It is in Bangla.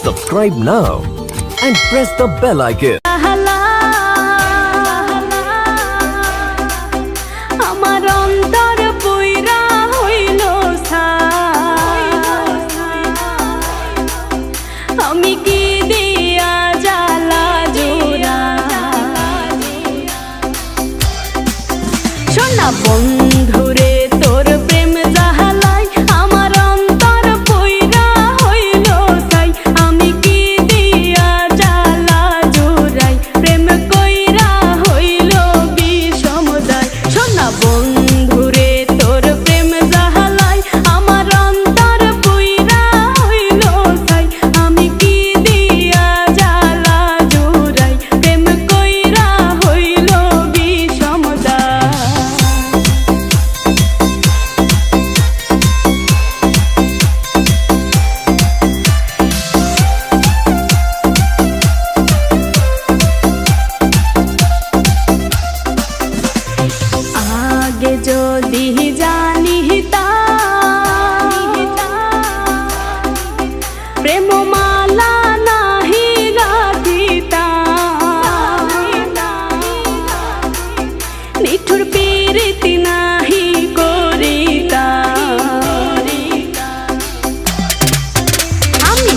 Subscribe now and press the bell icon. আমার অন্তর পুইরা হইল আমি কি দিয়া জ্বালা জোড়া সোনা বন্ধুরে তোর প্রেম জাহালাই আমার অন্তর পুইরা হইল সাই আমি কি দিয়া জ্বালা জোড়াই প্রেম কইরা হইল বিষমদায় সোনা বন্ধুরে তোর প্রেম জাহালাই আমার অন্তর পুইরা হইল সাই আমি কি দিয়া জ্বালা জোড়াই প্রেম কইরা হইল বিষমদায় আগে যদি জানিতা প্রেম মালা নাহি গাথিতা নিঠুর পীড়িতি নাহি করিতা আমি